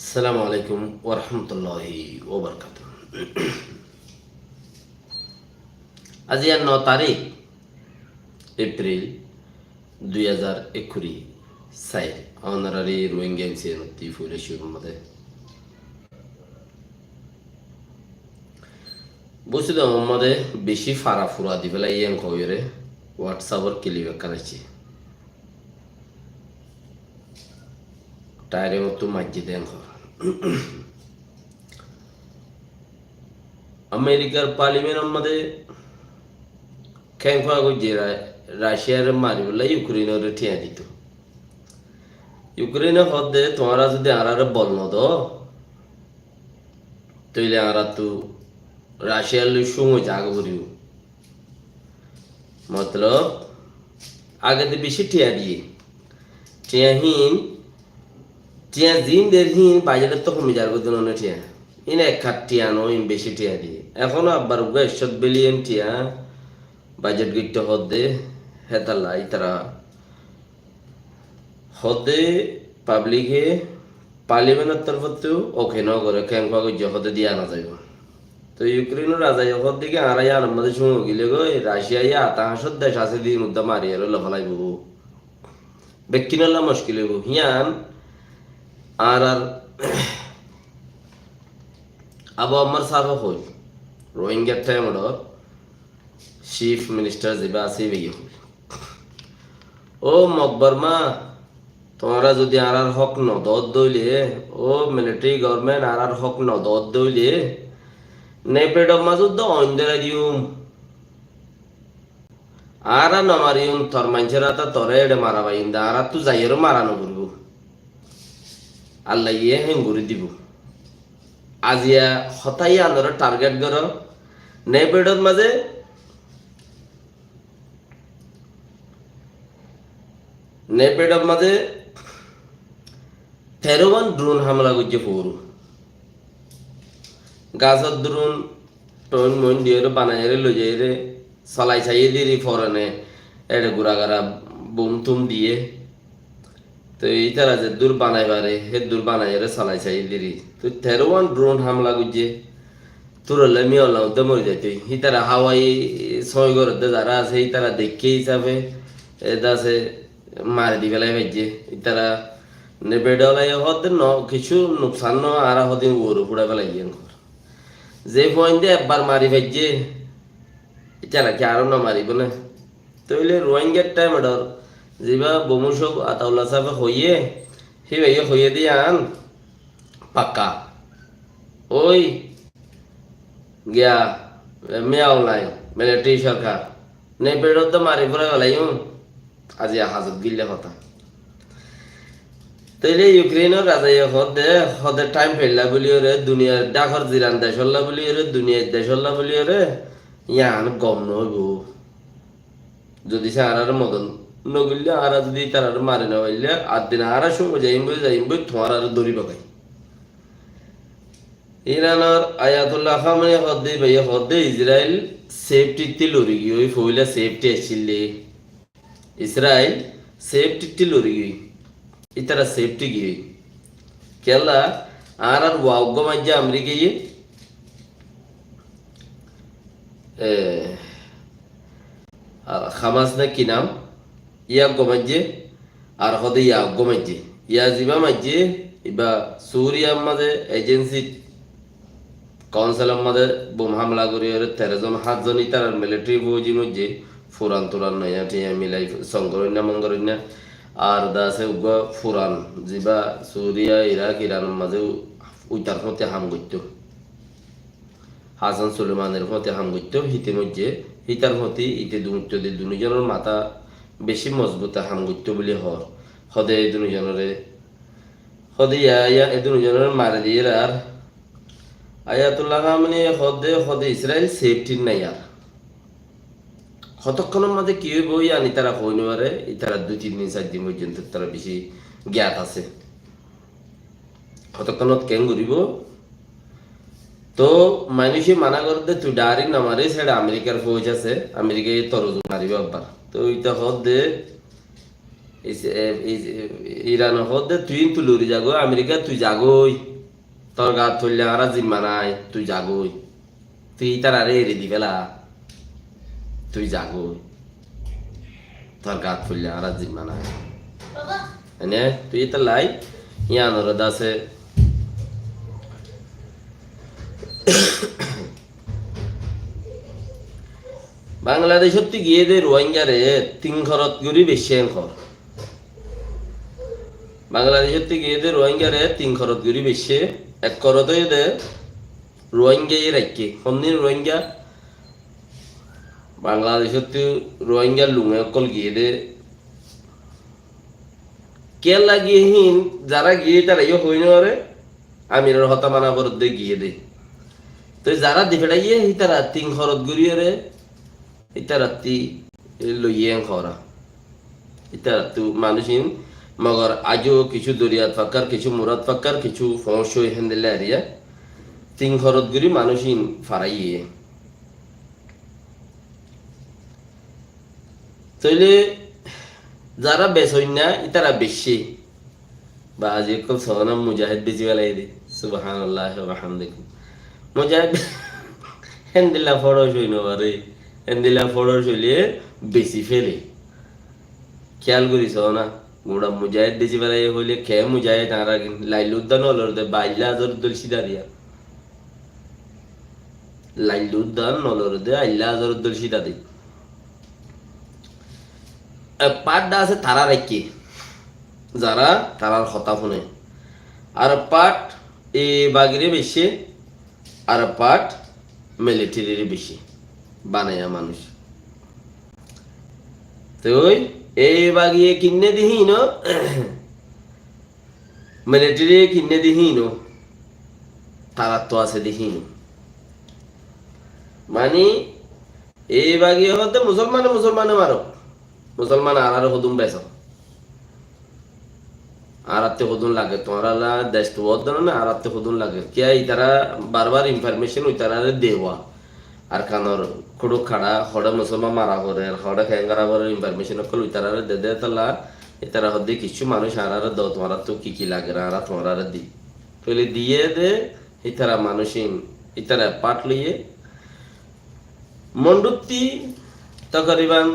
আসসালামু আলাইকুম ওরহমতুল্লাহি ওবরকাতুহ। আজি 9 তারিখ এপ্রিল 2021 সাইড অনারারি রোহিঙ্গা এমসি ফুলেশির মধ্যে বুঝতে মধ্যে বেশি ফারা ফুরা দিবেলা ইয়াং কইরে হোয়াটসঅ্যাপর ক্লিক করেছি টায়ারে মতো মাঝে দেন আমেরিকার পার্লিমেন্টের মধ্যে খেং খোয়া যে রাশিয়ার মারিবলা ইউক্রেনের ঠিয়া দিত ইউক্রেনের হদে তোমারা যদি আর বল নদ তৈলে আর তো রাশিয়ার সময় জাগ করিও মতলব আগে বেশি টিয়া দিয়ে টিয়াহীন টিয়া জিন দের হিন বাজারে তো কমে যাবে দিন টিয়া ইন এক খাট টিয়া নয় বেশি টিয়া দিয়ে এখনো আবার 100 বিলিয়ন টিয়া বাজেট গিটতে হদে হেতালা ইতারা হদে পাবলিকে পার্লিমেন্টের তরফতেও ওকে ন করে ক্যাম্পা গজ্য হদে দিয়া না যাইব তো ইউক্রেনের রাজা হদ দিকে আড়াই আর মধ্যে শুনে গেলে গো রাশিয়া ইয়া আতাহাসত দেশ আছে দিয়ে মুদ্দা মারি আর লফালাইব বেকিনলা মুশকিল হইব হিয়ান আর আবু আম্মার সাফা হই রোহিঙ্গার টাইমর চিফ মিনিস্টার যেবা আছে বেগে হই ও মকবরমা তোমরা যদি আর হক নদত দইলে ও মিলিটারি গভর্নমেন্ট আর হক নদত দইলে নেপেড মাজুদ অন্ধেরা দিউম আর নমারিউম তোর মানুষেরা তা তরে এডে মারাবাইন দা আর তু যাইয়েরও মারানো করবো আল্লাহ ইয়ে হেঙ্গুরি দিব আজিয়া হতাই আন্দোলন টার্গেট কর নেপেডর মাঝে নেপেডর মাঝে 13বার ড্রোন হামলা করছে পৌরু গাছের ড্রোন টন মন দিয়ে বানাই লো যাই চলাই চাইয়ে দিয়ে ফরেনে এটা গুড়াগাড়া বুম তুম দিয়ে তো এই তারা যে দূর বানাই পারে হে দূর বানাই চলাই চাই দিরি তো 13বার ড্রোন হামলা করছে তোর আমি হলাম তো মরে যাইতে হি তারা হাওয়াই ছয় ঘর যারা আছে এই তারা দেখে হিসাবে এটা আছে মারি দি পেলাই ভাইছে তারা নেবেডলাই হতে ন কিছু নুকসান ন আর হদিন ওর পুড়া পেলাই যে পয়েন্টে একবার মারি ভাইছে এটা কি আরো না মারিব না তইলে রোহিঙ্গার টাইম এডর যেবা বমুসব আতাউল্লাহ সাহেব হইয়ে সেই ভাইয়ে হইয়ে দিয়ে আন পাক্কা ওই গিয়া মেয়াও নাই মিলিটারি সরকার নেপেডর তো মারি পড়ে গেলাইম আজি হাজত গিলে কথা তইলে ইউক্রেনের রাজা হদে টাইম ফেললা বলি ওরে দুনিয়ার ডাকর জিরান দেশ হল্লা বলি ওরে দুনিয়ার দেশ হল্লা বলি ওরে ইয়ান গম নইব যদি সে আর মদন নগিলে আর যদি তার মারে না হইলে আর দিন আর সময় যাইম বই তোমার আর দড়ি পাকাই ইরানের আয়াতুল্লাহ খামেনি হদে ভাইয়া হদে ইসরায়েল সেফটি লড়ি গিয়ে ওই ফইলা সেফটি আসছিলে ইসরায়েল সেফটি লড়ি গিয়ে ইতারা সেফটি গিয়ে কেলা আর ওয়াগ্য মাঝে আমেরিকা আর খামাস না কি নাম ইয়া গমাজ্জে আর হদে ইয়া গমাজ্জে ইয়া জিবা মাজ্জে ইবা সুরিয়ার মাঝে এজেন্সি কাউন্সিলের মাঝে বোম হামলা করি 13 জন 7 জন ইতার মিলিটারি ফৌজি মধ্যে ফুরান তুরান নয়া টিয়া মিলাই সংগরণ্য মঙ্গরণ্য আর দাসে উগা ফুরান জিবা সুরিয়া ইরাক ইরানের মাঝে উইতার মধ্যে হাম করত হাসান সুলেমানের মধ্যে হাম করত হিতে মধ্যে হিতার মধ্যে ইতে দুজনের মাথা বেশি মজবুত হাম করত বলে হদে দুজনের হদে ইয়া দুজনের মারে দিয়ে আর আয়াতুল্লাহ মানে হদে ইসরায়েল সেফটি নাই আর কতক্ষণের মধ্যে কি হইব আনি তারা হইনি পারে তারা 2-3 দিন 4 দিন পর্যন্ত তারা বেশি জ্ঞাত আছে কতক্ষণত কেন ঘুরিব তো মানুষে মানা করতে তুই ডাইরেক্ট না মারে সেটা আমেরিকার ফৌজ আছে আমেরিকায় তরজ মারিব একবার তো ইটা হদে ইরান হদে তুই লড়ি যাগো আমেরিকা তুই যাগোই তোর গাত ধরলে আর জিম্মা নাই, তুই জাগই, তুই তার আরে এরে দিবেলা, তুই জাগই, তোর গাত ধরলে আর জিম্মা নাই এনে তুই তো লাই ইয়ানোর দাসে বাংলাদেশত গিয়ে দে রোহিঙ্গারে 3 খরচ গুরি বেশি খর, বাংলাদেশত গিয়ে দে রোহিঙ্গারে 3 খরচ গুরি বেশি, 1 খরচ দে রোহিঙ্গা রাখি হন্দিন রোহিঙ্গা বাংলাদেশত রোহিঙ্গা লুঙে অকল গিয়ে দে কেলা গিয়ে হিন যারা গিয়ে তারা ইয়ে হই নরে আমিরের হতা মানা বরদ দে গিয়ে দে, তো যারা দিফেটা গিয়ে হি তারা 3 খরচ গুরিয়ে রে ইতা রাত্রি লইয়ে খরা ইতা রাত্রি মানুষিন মগর আজও কিছু দরিয়াত ফাক্কার কিছু মুরাদ ফাক্কার কিছু সমস্যা হেন্দেলে আরিয়া 3 খরচ গুরি মানুষিন ফারাইয়ে তাইলে যারা বেসইন না ইতারা বেশি বা আজ কল সনাম মুজাহিদ বেজি বেলাই দে সুবহানাল্লাহ ওয়া বিহামদিহি মুজাহিদ হেন্দিলা ফড়ো হইন বারে হেন্দিলা ফড়ো হইলে বেশি ফেলে খেয়াল করিস না গোড়া মুজাহিদ বেজি বেলাই হইলে খে মুজাহিদ আর লাইলুদ্দান নলর দে বাইলা আজর দল সিদারিয়া লাইলুদ্দান নলর দে আইলা আজর দল সিদা দে পাটটা আছে তারা রাখি যারা তারার হতা শুনে আর পাট এ বাগিরে বেশি আর পাট মিলিটারির বেশি বানায়া মানুষ তো এই বাগিয়ে কিনে দিহি ন মিলিটারি কিনে দিহি ন তারা তো আছে দিহি মানে এই বাগিয়ে হতে মুসলমানে মারো মুসলমান আর হদুম বেস আর হদুন লাগে তোমারা দেশ তো বদ না আর হদুন লাগে কে তারা বারবার ইনফরমেশন ওই তারা দেওয়া আর কানর খুড়ো খাড়া হড়ে মুসলমান মারা করে হড়ে খেঙ্গারা করে ইনফরমেশন কল ওই তারা দে দে তালা এই তারা হদে কিছু মানুষ আর দ তোমারা তো কি লাগে আর তোমারা দি তাহলে দিয়ে দে এই তারা মানুষিন এই তারা পাট লইয়ে মন্ডুতি তকরিবান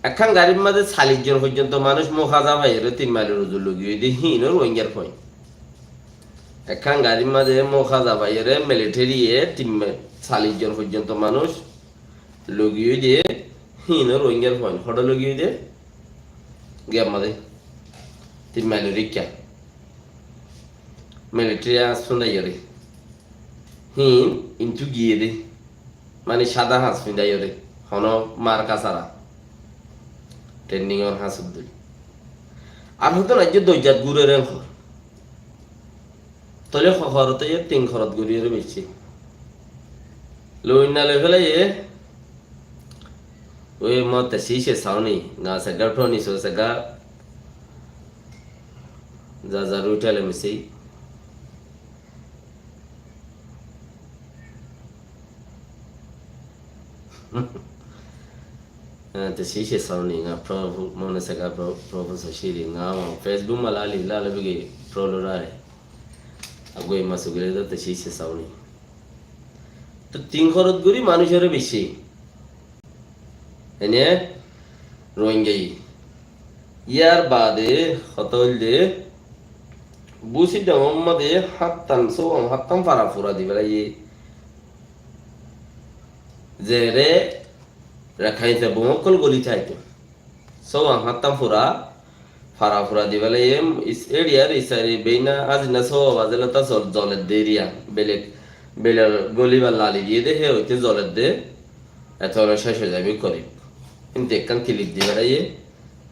এখন গাড়ির মাঝে 40 জন পর্যন্ত মানুষ মোখাজা বাইরে 3 মাইলের উজু লগিয়ে দিয়ে হিন রোহিঙ্গার কই এখন গাড়ির মাঝে মোখাজা বাইরে মিলিটারি 40 জন পর্যন্ত মানুষ লগিয়ে দিয়ে হিন রোহিঙ্গার কই হড় লগিয়ে দিয়ে গিয়ে মাঝে 3 মাইলের রিক্কা মিলিটারি আসুন রে হিন ইনটু গিয়ে দে মানে সাদা হাঁস ফিন্দাই রে হন মার কাছারা ট্রেন্ডিং অন হাসুদ্দুল আর হতো না যে দইজাত গুড়ের খর তলে খরতে 3 খরত গুড়িয়ে বেশি লইনা লই ফেলে ওই মতে শিশে সাউনি না সগা ফ্রনি সো সগা যা যা রুটালে মিসি te shishe sauni nga pro mona saka pro shiri nga Facebook malali la lebige pro lorare agoi masugile da te shishe sauni তো 3 খরচ গুরি মানুষের বেশি এনে রোহিঙ্গাই ইয়ার বাদে হতলদে বুসি দমমদে হাত্তান ফারা ফুরা দিবেলাই জেরে রাখাইতে বমকল গলি চাইতো সো হাত্তাম ফুরা ফারা ফুরা দিবেলে ইস এরিয়ার ইসারি বেনা আজ না সো বাজলা তা জলের দেরিয়া বেলের গলি বা লালি দিয়ে দে হে হইতে জলের দে এত শেষ হয়ে যাবে করে কিন্তু একখান ক্লিক দিবে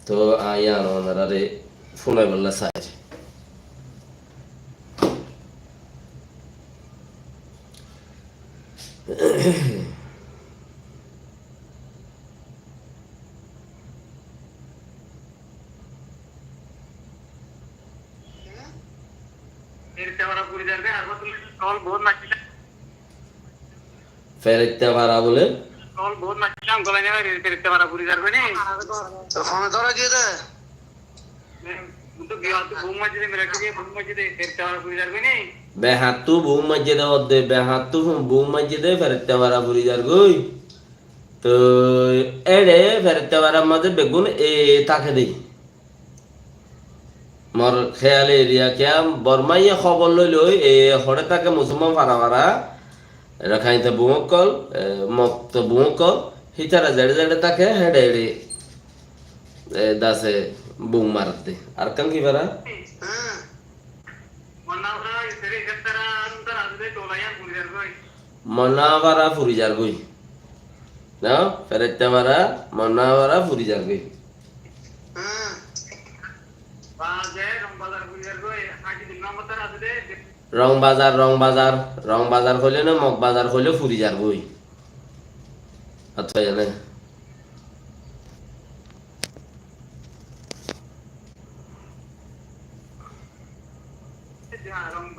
তো আয়া ওনারে ফোনে বললা সাইজ ফেরতে পারা বলে কল বহুত নাচিলাম গলা নিয়ে ফেরতে পারা পুরি যাবে নি তো ফোন ধরা দিয়ে দে तो गया तो घूम मस्जिद में रख के घूम मस्जिद फिर चार गुजार को नहीं বেহাতু বউ মসজিদে হদ্দে বেহাতু বউ মসজিদে ফেরতে বারা ফুরি যার গই তো এড়ে ফেরতে বারার মাঝে বেগুন তাকে দেই মর খেয়ালে এরিয়া কেয়া বর্মাইয়ে খবর লইল হরে তাকে মুসলমান ফারা ফারা রাখাইতে বুমকল মত বুমকল হিতারা জেড়ে জেড়ে তাকে হেডে হেডে দাসে বুম মারতে আর কান কি ফারা वरना वरना तेरे इधर तेरा अंदर आदमी टोला यार गुजार को মনা ফারা ফুরি যার গই না ফেরতে বারা মনা ফারা ফুরি যার গই वहाँ जाए रंग बाजार गुजार को आगे दिन में बता रहा था রং বাজার হইলে না মগ বাজার হইলে ফুরি যার বই আচ্ছা জানে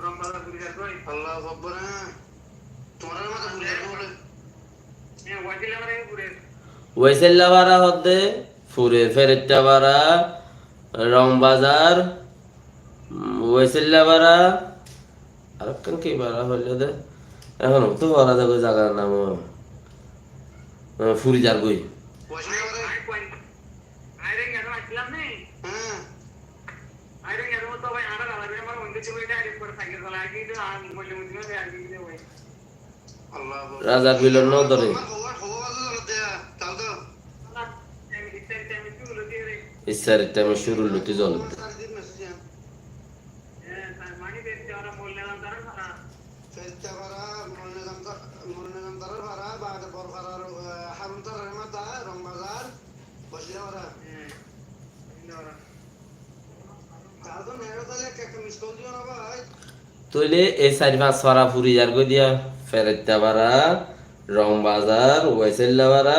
रंग बाजार गुजार को अल्लाह अकबर तुम्हारा मत भूलिए बोले ये वाजिल लगा रहे पूरे ওয়েসেল্লা বারা হদ্দে ফুরে ফেরেট্টা বারা রং বাজার ওয়েসেল্লা বারা আর কান কি বারা হইলে দে এখন তো বারা যাবে জায়গার নাম ফুরি যার গই वैसे वाले आई पॉइंट आई रेंग यार अकेला नहीं हां आई रेंग यार वो तो भाई आना लगा मेरे मंदिर से बेटा एक पर साइकिल चला के तो आ बोले मुझे में आ गई वो अल्लाह अकबर রাজা বিলন ন ধরে खबर बाजू चलते हैं चल तो ইসারের টাইমে শুরু লুটি জল सारे दिन मैसेज है फिर बरा मोरने दम तर बरा बाद पर बरा हारून तर रहमत है रंग बाजार बसिया बरा चल तो मेरे तो एक मिस कॉल दियो ना भाई তইলে এই চারি পাঁচ ফারা ফুরি যার গই দিয়া ফেরেট্টা বারা রং বাজার ওয়েসেল্লা বারা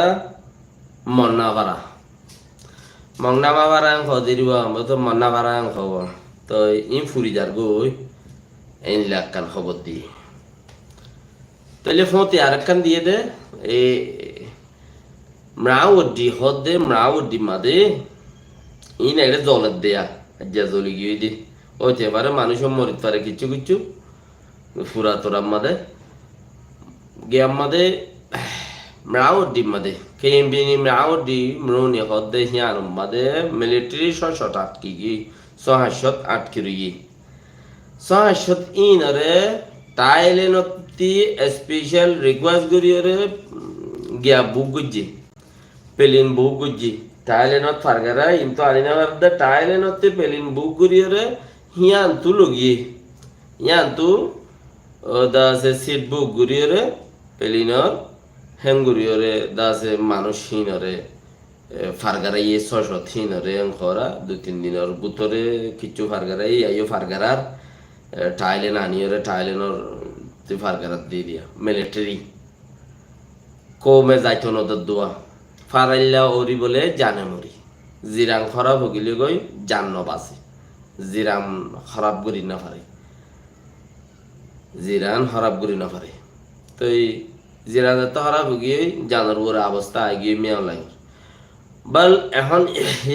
মন্না বারা মংনা বাবার আং খদিরিব আমরা তো মন্না বারা আং খবর তো ইন ফুরি যার গই এই লাক্কান খবর দি তাহলে ফোনতে আরেকখান দিয়ে দে এই মরাউডি হদে মরাউডি মাদে ইন এটা জলত দেয়া যা জলি গিয়ে দি ওইতে পারে মানুষ মরিত পারে কিছু কিছু ফুরা তোরা মাদে গিয়াম মাদে মরাউডি মাদে কেএমবিনি মরাউডি মরুনি হদে হিয়ান মাদে মিলিটারি শট আটকি গি সহাশত আটকি রই সহাশত ইনরে টাইলেনতি স্পেশাল রিকোয়েস্ট করিয়রে গিয়া বুক গুজি পেলিন বুক গুজি টাইলেনত ফারগারা ইনতো আলিনাবারদা টাইলেনতে পেলিন বুক করিয়রে হিয়ান তু লগি হিয়ান তু দাসে সিট বুক করিয়রে পেলিনর হেঙ্গুরিয়রে দাসে মানুষ হিনরে ফারগারা ইয়ে ছশত হিনরে খরা 2-3 দিনের ভিতরে কিছু ফারগারা আইও ফারগারার টাইলেন আনিয়রে টাইলেনর তুই ফারগারাত দিয়ে দিয়া মিলিটারি কমে যাইতো নদর দোয়া ফারাইল্লা ওরি বলে জানে মরি জিরাং খারাপ হগিলে গই জান নবাসে জিরাম খারাপ করি না পারে জিরান খারাপ করি না পারে তো এই জিরান তো খারাপ হগিয়ে জানার ওর অবস্থা আগিয়ে মেয়াও লাগে বল এখন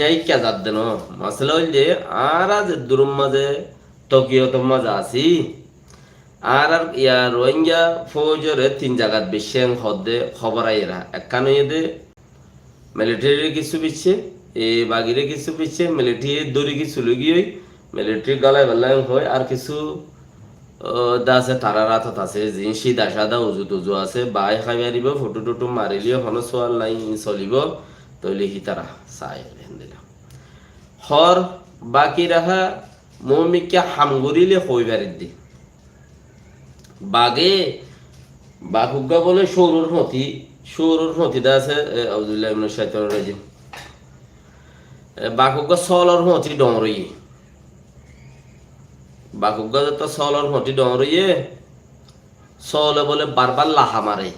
এই কেজার দেন মশলা হইল যে আর আজ দুরুম মাঝে টোকিও তো মজা আছি আর আর ইয়া রোহিঙ্গা ফৌজরে 3 জায়গাত বেশি হদে খবর আইরা একখানে এদে মিলিটারি কিছু বিচ্ছে এ বাগিরে কিছু বিচ্ছে মিলিটারি দড়ি কিছু লগি হই মিলিটারি গলায় বললাম হয় আর কিছু দাসে তারা রাত আছে জিন সিধা সাদা উজু তুজু আছে বাই খাইবারিব ফটো টটো মারিলিও হন সোয়াল নাই চলিব তৈলি হিতারা চাই দিলাম হর বাকি রাহা মৌমিকা হামগুরিলে হইবারির দি বাগে বাকুগা বলে সৌরর হতিটা আছে আব্দুল্লাহ ইবনে শাইতানির রাজিম বাকুগা সলর হতি ডমরই বাকুগা তো সলর হতি ডমরই সলে বলে বারবার লাহা মারে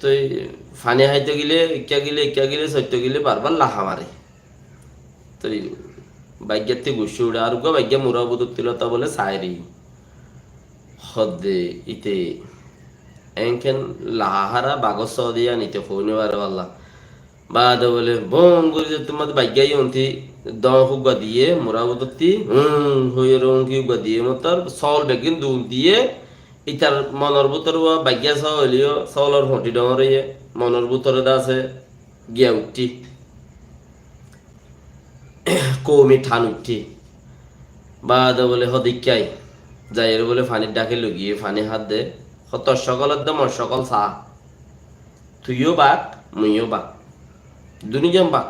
তো ফানি হাইতে গেলে ইকা গেলে সত্য গেলে বারবার লাহা মারে তো ভাগ্যাতে গুছি উড়ে আর গো ভাগ্যা মুরা বুদুতিলতা বলে সাইরি হদে ইতে এনকেন লাহারা বাগস দিয়া নিতে ফোনে বারে আল্লাহ বাদে বলে বোম করে যে তোমার বাইগাই অন্তি দম হুগা দিয়ে মোরা বদতি হয়ে রং কি হুগা দিয়ে মতার সল বেগিন দুল দিয়ে ইতার মনের ভিতর বাইগা সহ হলিও সলর হটি ডরে মনের ভিতরে আছে গিয়া উঠি কৌমি ঠান উঠি বাদে বলে হদিকাই যাই বলে ফানির ডাকে লুকিয়ে ফানি হাত দে হত সকলের দে মর সকল চা তুইও বাক মুইও বাক দুনিজন বাক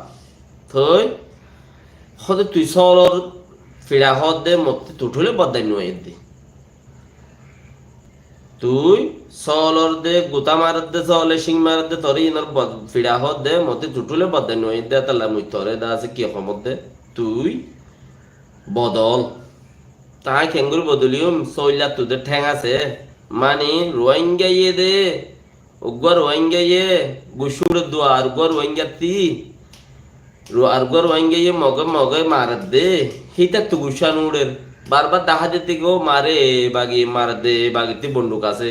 থই হতে তুই সলর ফিরা হদ দে মতে তুঠলে বদাই নুয়ে দে তুই সলর দে গুতা মারত দে সলে সিং মারত দে তরি ইনার ফিরা হদ দে মতে তুঠলে বদাই নুয়ে দে তালা মুই তরে দা আছে কি ক্ষমত দে তুই বদল তাই খেঙ্গুর বদলিও সইলা তোদের ঠ্যাং আছে মানে রোহিঙ্গা ইয়ে দে উগর রোহিঙ্গা ইয়ে গুসুর দুয়ার উগর রোহিঙ্গা তি আরগর রোহিঙ্গা ইয়ে মগে মগে মারত দে হিতা তু গুসান উড়ের বারবার দেখা যেতে গো মারে বাগি মার দে বাগিতে বন্দুক আছে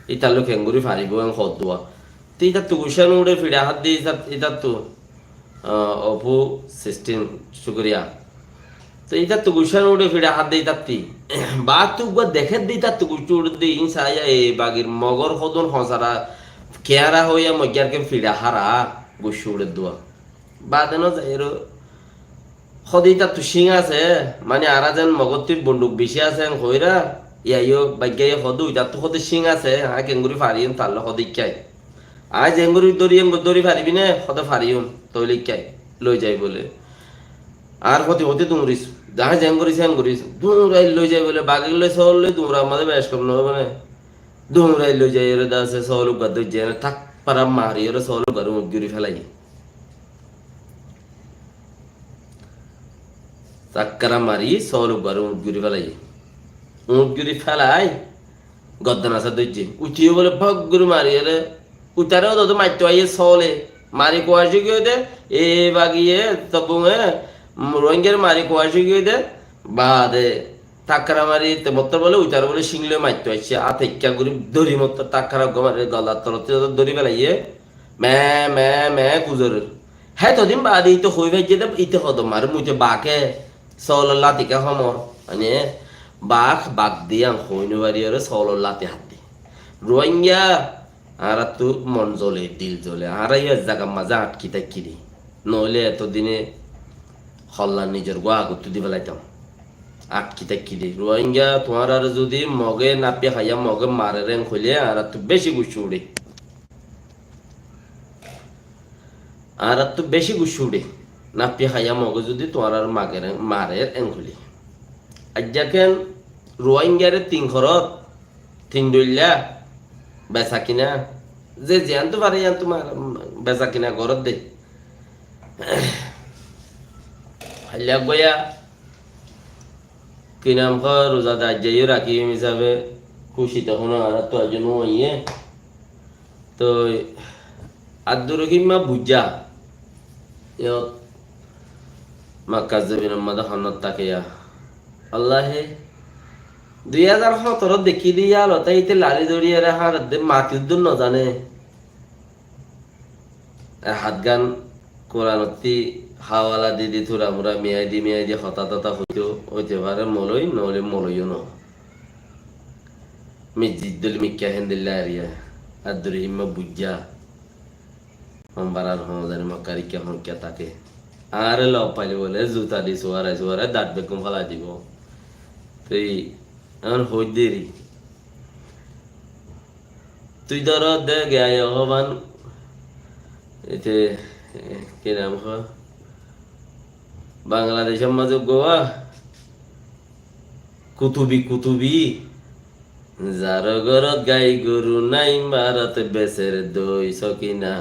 ইতালো খেঙ্গুরি ফারিব হদ দোয়া তো ইতা তু গুসান উড়ে ফিরা হাত দিয়ে ইতা তো অপু সিস্টেম শুক্রিয়া তো এটা তো গুছানো উঠে ফিরে হাত দেই তাত্তি বা তুক দেখে দিই তার তো গুছু উঠে দিই সাইয়া এ বাগির মগর হদন হসারা কেয়ারা হইয়া মজ্ঞারকে ফিরে হারা গুছু উঠে দোয়া বা দেন এর সদি তার তো শিং আছে মানে আরা যেন মগর তুই বন্দুক বেশি আছে হইরা ইয়াইও বাগ্যাই হদু তার তো সদি শিং আছে হ্যাঁ কেঙ্গুরি ফারিম তার সদি খাই আজ এঙ্গুরি দড়ি ফারিবি নে সদে ফারিম তৈলি খাই লই যাই বলে আর হতে হতে দুমরিস যাহা জ্যাং করিস দুমরাই লই যাই বলে বাগির লই সল লই দুমরা আমাদের বেশ কম নয় মানে দুমরাই লই যাই এর দাসে সল গাদ যে থাক পারা মারি এর সল গারু মুগিরি ফেলাই চাক্কারা মারি সল গারু মুগিরি ফেলাই গদ্দান আসা দইছে উঠিয়ে বলে ভগ্গুরি মারি এর উতারেও তো মাইতো আইয়ে সলে মারি কোয়াশি গিয়ে দে এ বাগিয়ে তবুঙে রোহিঙ্গার মারি কোয়াশি গিয়ে দে বা দে টাকরা মারি মত্তর বলে উইটার বলে সিংলে মারতে আসছে আতেক্কা গুরি দড়ি মত্তর টাকরা গমারে গলার তলতে দড়ি বেলাইয়ে মে গুজরের হ্যাঁ তদিন বাদ এই তো হই ভাই যে ইতে হদ মার মুইতে বাকে সৌল্লা টিকা সমর মানে বাঘ দিয়ে হইনো বাড়ি আর সৌল্লাতে হাত দি রোহিঙ্গা আর তো মন জ্বলে দিল জ্বলে আর জায়গা মাঝে আটকি থাকি দি নইলে এতদিনে হল্লা নিজের গোয়া করতে দি বেলাইতাম আটকি থাকি দি রোহিঙ্গা তোমার আর যদি মগে নাপিয়ে খাইয়া মগে মারে রেং হইলে আর তো বেশি গুছু উড়ে নাপিয়ে খাইয়া মগে যদি তোমার আর মারে এং হইলে আজ্ঞাকেন রোহিঙ্গারে তিন ডইলা বেচা কিনা যে জানতে পারে তোমার বেচা কিনা ঘরত দে হাল্লা গয়া কি নাম রোজাদার যাইও রাখি হিসাবে খুশি তখন আর তো একজন ইয়ে তো আব্দুর রহিম মা বুঝা মাক্কা জবিন মাদা হনত তাকিয়া আল্লাহে 2017 দেখি দিয়া লতাইতে লালি দড়িয়ে হার মাটির দূর নজানে হাত গান কোরআনতি হাওয়ালা দিদি থুরা মুরা মিয়াই দি হতা হইতে পারে মলই নহলে মলইও ন মিজিদ্দুল মিক্কা হেন্দিল্লা আরিয়া আব্দুর রহিম বুঝা হমবারার হমজানি মক্কারিকা হনকিয়া তাকে আর লব পাইলে বলে জুতা দি সোয়ারাই দাঁত বেকুম ফেলাই দিব তুই এখন হই দেরি তুই ধর দে গায় হবান এতে কি নাম বাংলাদেশের মাঝে গোয়া কুতুবি যার ঘরত গাই গরু নাই ভারত বেচের দই সকিনা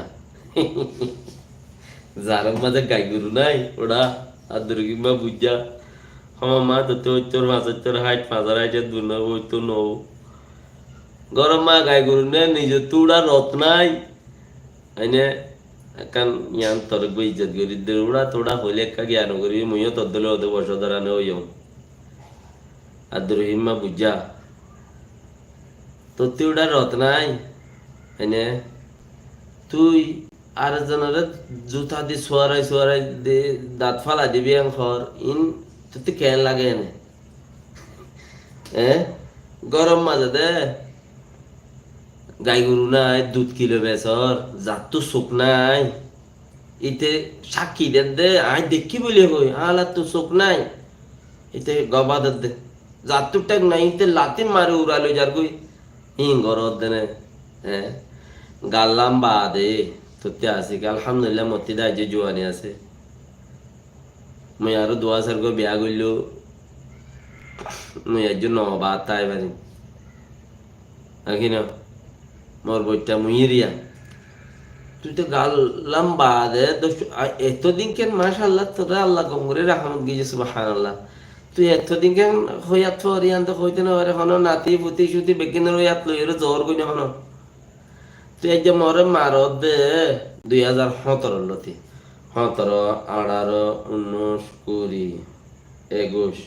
যার মাঝে গাই গরু নাই ওরা আদর কিংবা বুঝা আমার মা তো 75 হাইট 5000 হাইটের দূর না ওই তো নৌ গরম মা গাই গরু নে নিজে তুড়া রত নাই আইনে কান ইয়ান তোর ইজ্জত করি দেউড়া তোড়া হইলে কা জ্ঞান করি মুইও তোর দলে ওদের বর্ষ ধরানো হইম আব্দুর রহিম মা বুঝা তোর তুড়া রত নাই আইনে তুই আর জনের জুতা দি সোয়ারাই সোয়ারাই দে দাঁত ফালা দিবি খর ইন তুই কেন লাগে এনে গরম মাঝে দে গাই গরু নাই দুধ কিলো বেসর যার তো চোখ নাই ইতে সাক্ষী দে আই দেখি বলি কই আলা তো চোখ নাই ইতে গবা দে যার তো টেক নাই ইতে লাতিন মারে উড়ালো যার কই হিং গরত দেনে গাল্লাম বাদে তোতে আছে কি আলহামদুলিল্লাহ মতি দা যে জোয়ানি আছে মই আরো 2000 গো বিয়া গইলো মই একজন বাদ তাই পারি না মোর বইটা মুইরিয়া তুই তো গাল্লাম বাদে এতদিন কেন মাশাআল্লাহ তোরা আল্লাহ গমরে রহমত গিয়ে সুবহানাল্লাহ তুই এতদিন কেন হইয়াত ফরিয়ান তো হইতে না রে হনো নাতি পুতি সুতি বেকিনের হইয়াত লইরে জোর কই না হনো তুই এই যে মরে মারত দে 2017 লতি 17 18 19 20 21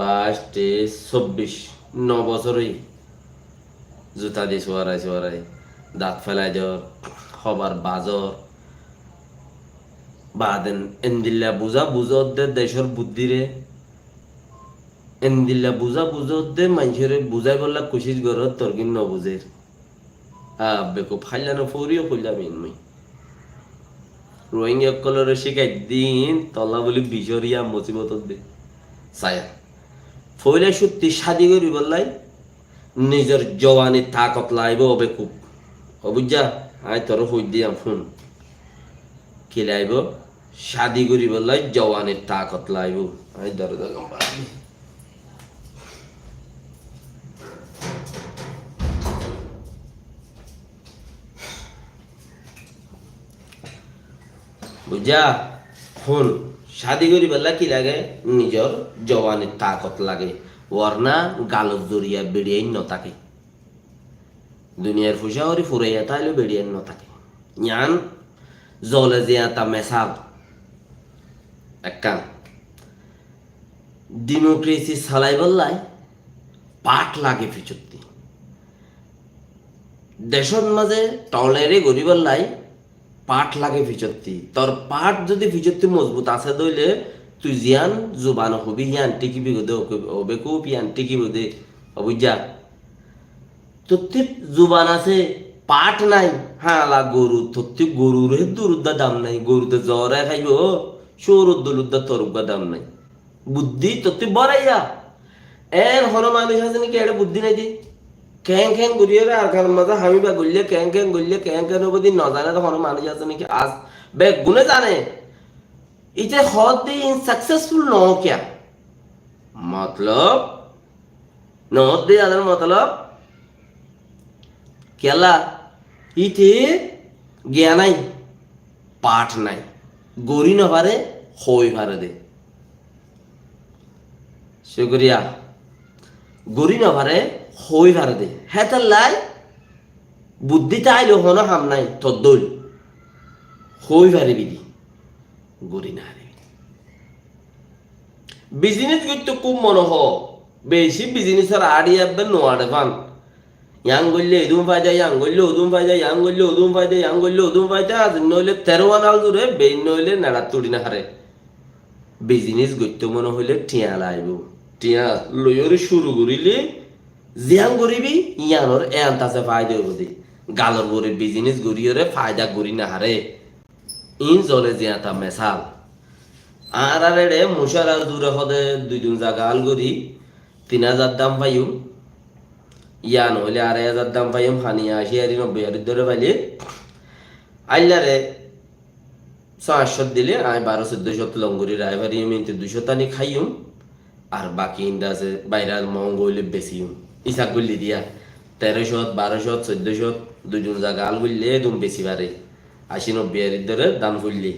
22 23 24 9 বছরই জুতা দিয়ে সোয়ারাই দাঁত ফেলাই জ্বর হবার বাজর বাদেন এন্দিল্লা বুঝা দে দেশের বুদ্ধিরে এন্দিল্লা বুঝা দে মানুষের বুঝাই বললা কোশিশ করো তোর কিন নবুঝের বেকো ফাইলানো ফরিও কইলাম ইনমই রোহিঙ্গা কলরে শিখাই দিন তলা বলি বিজরিয়া মুসিবত দে ছায়া ফইলে সত্যি শাদি করি বললাই নিজের জওয়ানি তাকত লাইব বেকুব অবুজা আই তোর হই দিয়াম ফোন কি লাইব শাদি করি বললাই জওয়ানি তাকত লাইব আই দরজা গম্বাড়ি বুঝা ফোন শাদি করি বললা কি লাগে নিজের জওয়ানির তাকত লাগে ওরনা গালত জড়িয়া বেড়িয়ে ন থাকে দুনিয়ার ফুসা হরি ফুরাইয়া তাইলে বেড়িয়ে ন থাকে ইয়ান জলে জিয়া তা মেসাল একখান ডেমোক্রেসি চালাই বললাই পাট লাগে ফিচুত্তি দেশের মাঝে টলেরে গড়ি বললাই পাট লাগে ফিচত্তি তোর পাট যদি ফিচত্তি মজবুত আছে দইলে তুই জিয়ান জুবান হবি ইয়ান টিকিবি গদে হবে খুব ইয়ান টিকিব দে অবুজা তোর জুবান আছে পাট নাই হালা গরু তোর গরুর দুরুদ্দা দাম নাই গরুতে জ্বরে খাইব সৌরুদ্দুলুদ্দা তরুদ্দা দাম নাই বুদ্ধি তোর বড়াইয়া এর হর মানুষ আছে নাকি এটা বুদ্ধি নাই দি ক্যাং ঘুরিয়ে আর কার মজা হামি বা গুললে ক্যাং গুললে ক্যাং অবধি ন জানে তো হর মানুষ আছে নাকি আজ বেগ গুনে জানে इसे खुद भी सक्सेसफुल न हो क्या मतलब न होते अदर मतलब केला इथे ज्ञान नहीं पाठ नहीं गोरी न पारे होई पारे दे शुक्रिया गोरी न पारे होई पारे दे है तो लाई बुद्धि ताइलो होना हम नहीं तो दोल होई पारे भी গরি না রে বিজনেস করতে খুব মনে হ বেশি বিজনেসের আড়ি আবে নোয়াড়ে পান ইয়াং গল্লে এদুম ফায়দা ইয়াং গল্লে ওদুম ফায়দা ইয়াং গল্লে ওদুম ফায়দা ইয়াং গল্লে ওদুম ফায়দা আজ নইলে 13 আল দূরে বেই নইলে নাড়া তুড়ি না হারে বিজনেস করতে মনে হইলে টিয়া লাইব টিয়া লইরে শুরু করিলে জিয়াং করিবি ইয়ানোর এন্তাছে ফায়দা হবি গালর গরি বিজনেস গরিয়রে ফায়দা গরি না হারে ইন জলে জিয়াতা মেসাল আর রে মুশারা দূরে হদে দুই জায়গা আল গরি 3000 দাম পাইও ইয়ান হইলে 2500 দাম পাইম হানিয়া 80 90 ধরে পাইলে আইলা রে 600 দিলে আই 1200 লঙ্গুরি রাইভারি মিনতে 200 টানি খাইম আর বাকি ইন্দা আছে বাইরাল মঙ্গলে বেশিম ইসা গুলি দিয়া 1300 1200 1400 দুই জায়গা আল গুললে দুম বেশি বারে 80-90 ধরে দাম করলি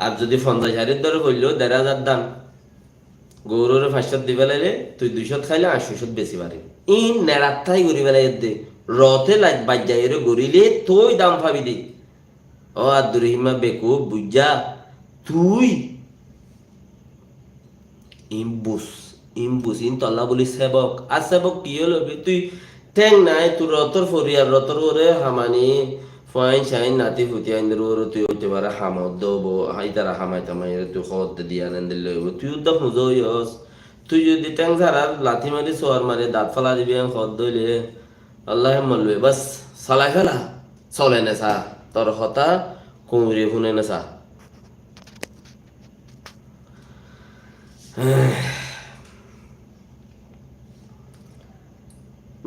আর যদি 50,000 ধরে করলো 1,500 দাম গৌররে 500 দিবে লাইলে তুই 200 খাইলে 800 বেশি পারে ইন নেরাত্তাই গরি বেলাই দে রথে লাগ বাজাইরে গরিলে তুই দাম পাবি দি ও আব্দুরহিমা বেকু বুঝা তুই ইম্বুস ইন তল্লা বলি সেবক আর সেবক কি হলো তুই ঠেং নাই তুই রতর ফরিয়ার রতর ওরে হামানি ফাইন শাইন নাতি ফুটি আইন্দের ওর তুই হইতে পারে হামদ দেবো হাই তারা হামাই তামাই তুই খত দিয়ে আনেন দিলে হইব তুই তো খুঁজো হইস তুই যদি ট্যাং ছাড়া লাথি মারি সোয়ার মারি দাঁত ফালা দিবি খত দইলে আল্লাহ মলবে বাস চালাই ফেলা চলে না চা তোর হতা কুমড়ি শুনে না চা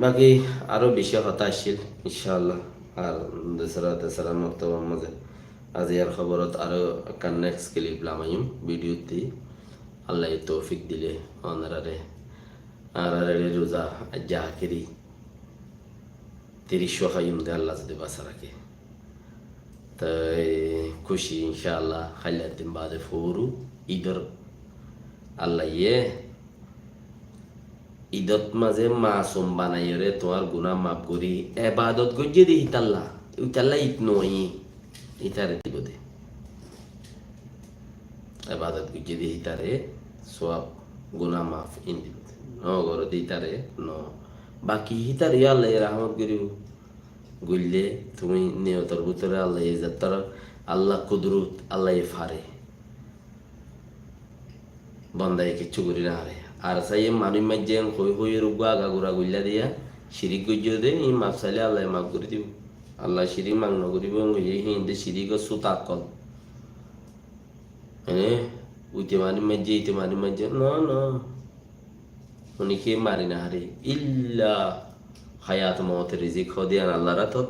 বাকি আরো বেশি হতা আসছিল ইনশাআল্লাহ আর দেশরা মক্তবার মাঝে আজি আর খবরত আরো একটা নেক্সট ক্লিপ লামাইম ভিডিওতে আল্লাহ তৌফিক দিলে অনারারে আর রোজা যা করি 30 খাইম দে আল্লাহ যদি বাসা রাখে তাই খুশি ইনশাআল্লাহ খাইলার দিন বাদে ফোরু ঈদর আল্লাহ ঈদত মাঝে মাসুম বানাই রে তোমার গুনা মাফ করি এবাদত গজ্জে দি ইতাল্লা ইতাল্লা ঈদ নই ইতারে দিব দে এবাদত গজ্জে দি ইতারে সব গুনা মাফ ইন দিব ন গর দি ইতারে ন বাকি ইতারে আল্লাহ রহমত করিব গুললে তুমি নিয়তর ভিতরে আল্লাহ ইজ্জতর আল্লাহ কুদরত আল্লাহ ফারে বন্দায় কিচ্ছু করি না হারে আর সাই মানুষ মাঝেন হই হই রুগা আগা গুড়া গুল্লা দিয়া শিরিক গুজ্জো দে ই মাপ চাইলে আল্লাহ মাফ করে দিব আল্লাহ শিরিক মাং নকরিব হিন্দে শিরিক সুতাক কল হ্যাঁ উইতে মানুষ মাঝে ইতে মানুষ মাঝে ন ন উনিকে মারি না হারে ইল্লা হায়াত মত রিজিক হদিয়ান আল্লাহ রাতত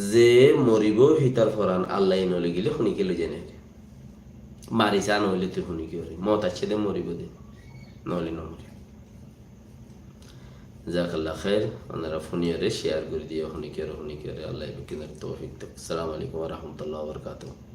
যে মরিব হিতার ফরান আল্লাহ নলে গেলে শুনিকে লই জানে মারি চা নহলে তুই শুনিকে মত আছে দে মরিব দে নহলে নমরি জাকাল্লাহ খের ওনারা ফোনিয়ারে শেয়ার করে দিয়ে শুনিকে আল্লাহ বিকিনার তৌফিক আসসালামু আলাইকুম ওয়া রাহমাতুল্লাহি ওয়া বারাকাতুহু